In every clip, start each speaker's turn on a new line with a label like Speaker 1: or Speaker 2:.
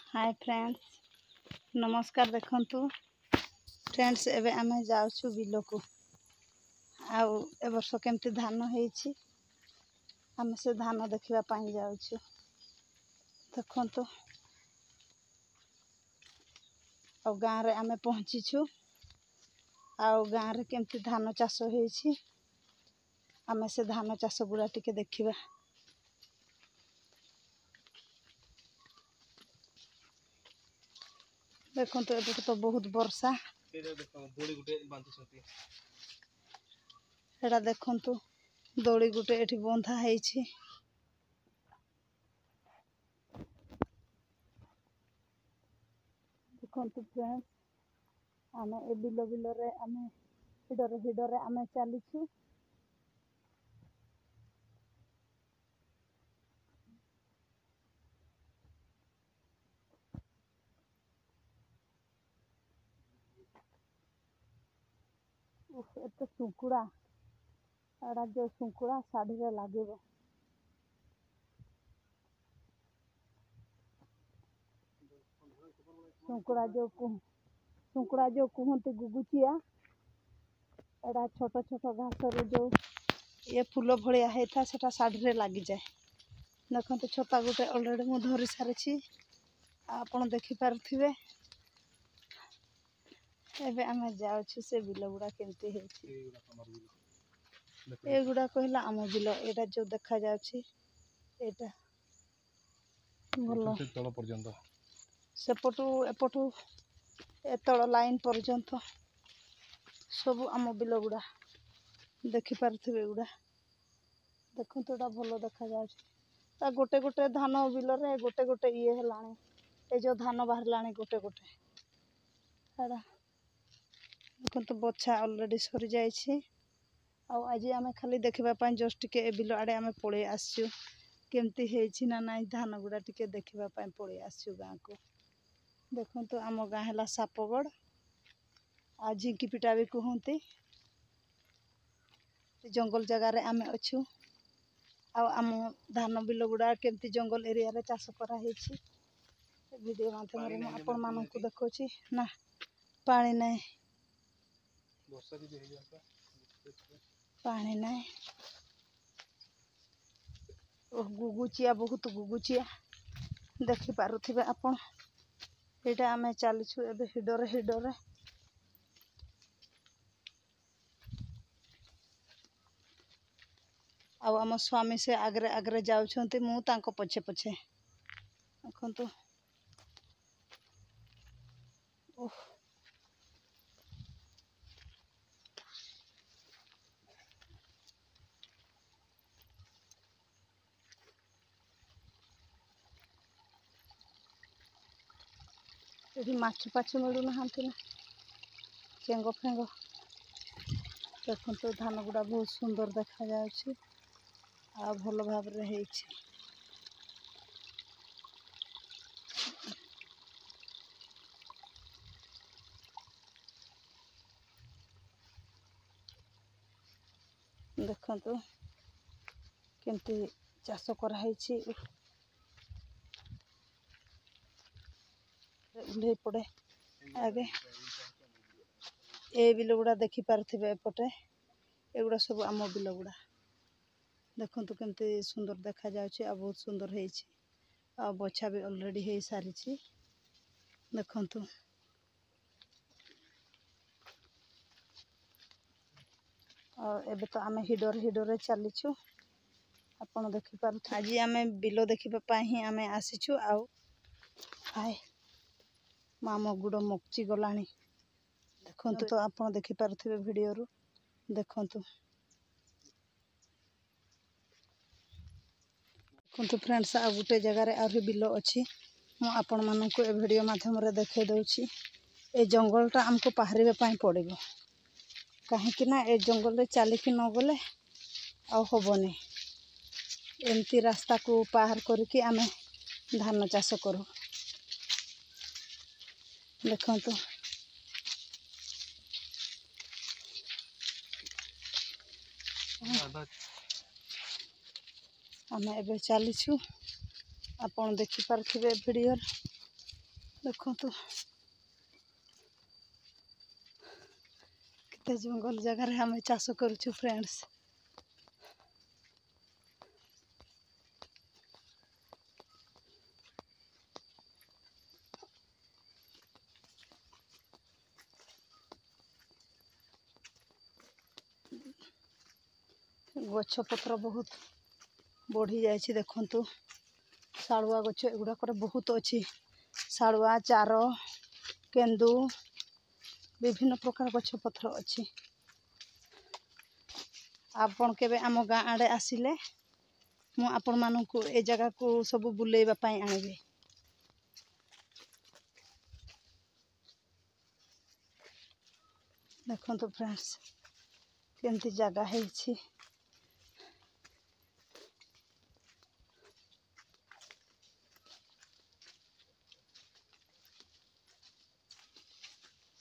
Speaker 1: Hi friends, नमस्कार। देखंतु friends, एबे आमे जाउछु बिलो को। आउ ए वर्ष केमती धान हेछि, आमे से धान देखिबा पाई जाउछु। देखंतु आउ गाँ रे आमे पहुँचीछु। आउ गाँ रे केमती धान चाष हेछि, आमे से धान चाष गुड़ा टिके देखिबा। देखंतु एबे तो बहुत वर्षा। एटा देखंतु दोड़ी गुटे एठी बंधा हेछि। देखंतु फ्रेंड्स, आमे ए बिलो बिलो रे आमे हिडरे आमे चलीछु। एते सुकुड़ा एड़ा जो सुकुड़ा साड़ी रे लागिबो। सुकुड़ा जो कुहंती गुगुचिया, एड़ा छोट छोट घास रे जो ये फूल भलिया हेता सेटा साड़ी रे लागी जाए। देखंतु छोटा गुटे ऑलरेडी मु धरि सारिछि, आपण देखि पारुथिबे। एबे आमे जाउछु से बिलो गुड़ा केमती हेछि। ए गुड़ा कहला आम बिलो। एटा जो देखा जाउछि एटा भलो
Speaker 2: तळ पर्यंत
Speaker 1: सेपटू एपटू एतळ लाइन पर्यंत सब आम बिलो गुड़ा देखि पारुथिबे। गुड़ा देखंतु एटा भलो देखा जाउछि। ता गोटे गोटे धान बिलो रे गोटे गोटे ये हेलाणी। ए जो धान बाहरलाणी गोटे गोटे एड़ा देखंतु बछा ऑलरेडी सरी जाइछि। आउ आज आमे खाली देखिबा पाई जस्ट टिके ए बिलो आडे आमे पळे आस्छु। केमती हेछि ना नाइ धान गुड़ा टिके देखिबा पाई पळे आस्छु गाँ को। देखंतु आम गाँ हेला सापगड़, आ झिंकी पिटा भी कहंती। जंगल जगह रे आमे अछु। आउ आम धान बिलो गुड़ा केमती जंगल एरिया रे चाष करा हेछि वीडियो माध्यम रे म आपण मानकु देखौछि। ना पानी नै, पानी नै। ओह गुगुचिया, बहुत गुगुचिया देखि पारुथिबे आपण। एटा आमे चालिछु एबे हिडरे। आउ आम स्वामी से आगरे आगरे जाउछंती, मु तांको पछे पछे। देखंतु ओह एठी माछ पाछ मिलु नहांती ना, चेंगो फेंगो। देखंतु धान गुड़ा बहुत सुंदर देखा जाउछि। आ भलो भाव रे हेछि। देखंतु केमती चाष करा हेछि। उल्हे पड़े आगे ए बिलो गुड़ा देखि पारुथिबे। एपटे एगुड़ा सब आम बिलो गुड़ा देखंतु केमती सुंदर देखा जाउछि। आ बहुत सुंदर हेछि। आ बछा भी ऑलरेडी हे सारिछि। देखंतु और एबे तो आमे हिडरे चलीछु। आपण देखि पारुथ आज आमे बिलो देखिबा पाई ही आमे आसीछु। आउ हाय मामो गुड़ो मकची गलाणी। देखंतु तो आपण देखि पारुथिबे वीडियो रु। देखंतु फ्रेंड्स, आ गुटे जगह रे आउरी बिलो अछि। मु आपण मानकु ए वीडियो माध्यम रे देखै दउछि। ए जंगल टा हमको पहारिबे पाई पड़िबो, काहे कि ना ए जंगल रे चाली कि न गले आ होबनी। एमती रास्ता को पार करके आमे धान चाष करू। देखंतु आमे एबे चलीछु। आपण देखि पारथिबे वीडियो। देखो केते जंगल जगार आम चाष करूँ फ्रेंड्स। गछ पत्र बहुत बढ़ी जाए देखु शालुआ गछ एगुड़ाक बहुत अच्छी शालुआ चार केंदु विभिन्न प्रकार गछ पत्र अच्छी। आपण केबे आम गाँ आड़े आसिले मु आपण मानकु ए जगह को सब बुलेइबा पई आनिबे। देखो फ्रेंड्स केमती जगह है।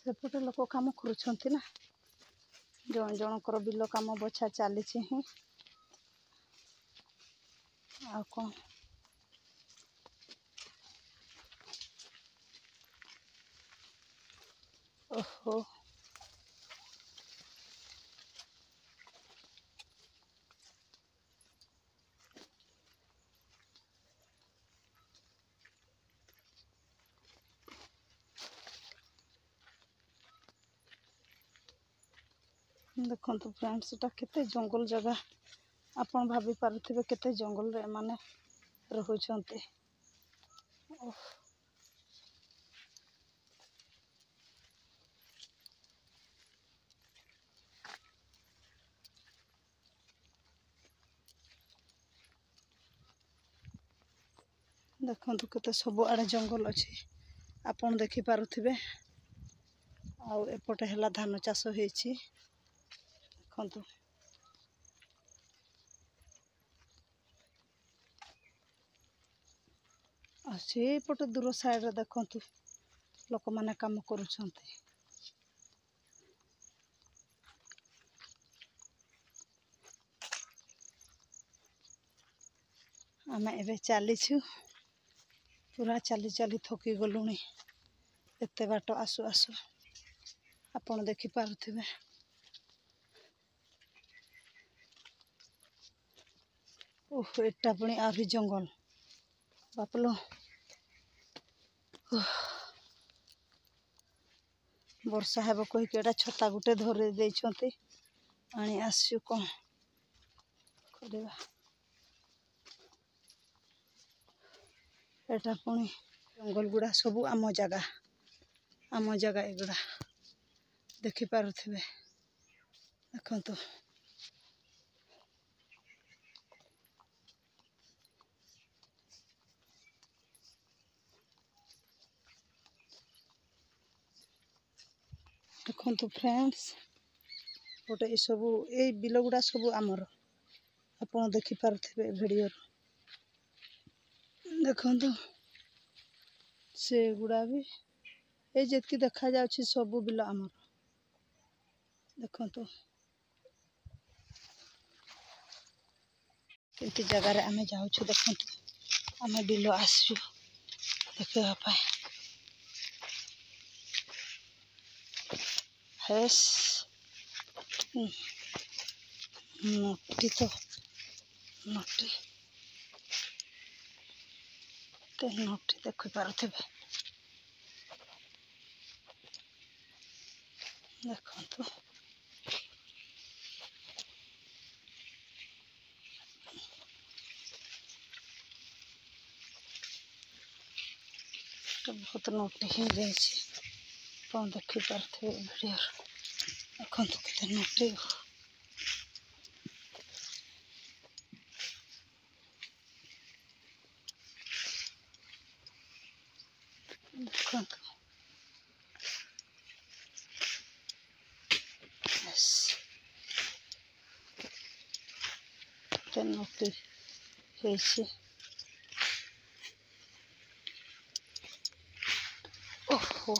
Speaker 1: सेपटे लोक काम करुछंती ना जन जनकर बिल काम बछा चली ही आ कौन ओहो देखो फ्रेंड्स एटा केते जंगल जगह आपण भाभी पारुथिबे केते जंगल रे माने रहुचंती। देखो केते सब आड़े जंगल अच्छी आपण देखि पारुथिबे। आउ एपटे हला धान चाष होईछि देखंतु। आ सेपटे दूर साइड रे देखंतु लोक माने काम करूछंती। आमे एबे चलीछु पूरा चली चली थकी गलुनी एते बाट आसु आसु आपण देखि पारुथिबे। ओह एटा पुणी आभी जंगल बापलो वर्षा हेब कहीकि एटा छता गुटे धरे देइछंती आनी आसु कौन करबा। एटा पुणी जंगल गुड़ा सबू आम जगह एगुड़ा देखि पारुथिबे देखंतु। देखंतु फ्रेंड्स गोटे सबू ए बिल गुड़ा सबू आमर आपण देखि पारुथिबे वीडियो देखंतु से गुड़ा भी ए जेतकी देखा जाउछि सबू बिल आमर देखंतु। केमती जगह रे आमे जाउछु देखंतु आमे बिल आसु देखिबा पाए। हेस नटी तो नटी ते नटी देखि पारुथिबे देखंतु। तो बहुत नटी हो जाए कौन देखि पारुथिबे वीडियो देखंतु केते नटी देखंतु। केते नटी हेछि ओहो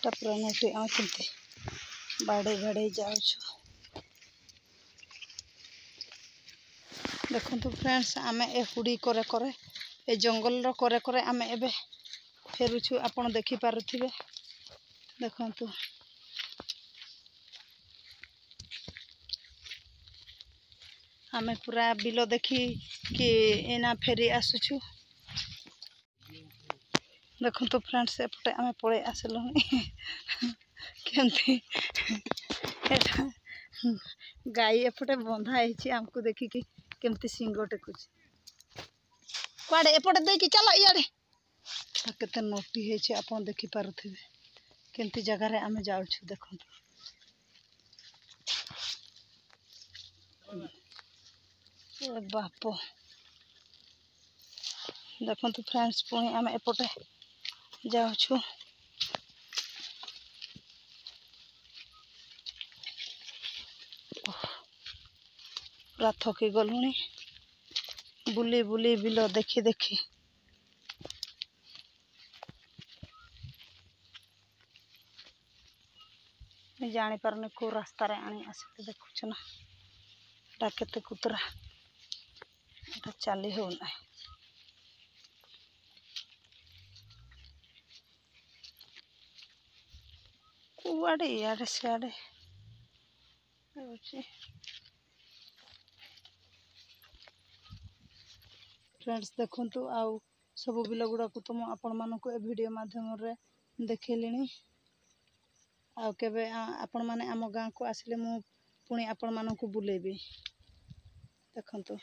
Speaker 1: टपरा नटी आ केमती बाड़े बाड़े जाउछु देखंतु फ्रेंड्स आमे ए हुडी करे करे ए जंगल रो करे करे आमे एबे फेरुछु आपण देखि पारुथिबे देखंतु आमे पूरा बिलो देखी कि एना फेरी आसुछु देखंतु फ्रेंड्स एपटे आमे पळे आसलुनी केमती गाई एपटे बंधा है आमको देखिकी केमती सिंग टेकुच कुआडे एपटे देकी चलो इयाडे केते नोटी है आपन देखि पारुथिबे केमती जगह रे आमे जाउछु देखंतु ए बापो देखंतु फ्रेंड्स पुणी आमे एपटे जाउछु पूरा थकी गलुनी बुली बुली बिलो देखी देखी मैं जानी पारनी को रास्ता रे आनी आसिक देखुछ ना एटा केते कुतरा एटा चली हो ना कुआडे याडे सियाडे होची फ्रेंड्स देखंतु आउ सब बिल गुड़ा को तुम आपण मानको ए वीडियो माध्यम रे देखैलिनी आउ केबे आपण माने आम गाँ को आसिले मु पुणी आपण मानको बुलेबी देखंतु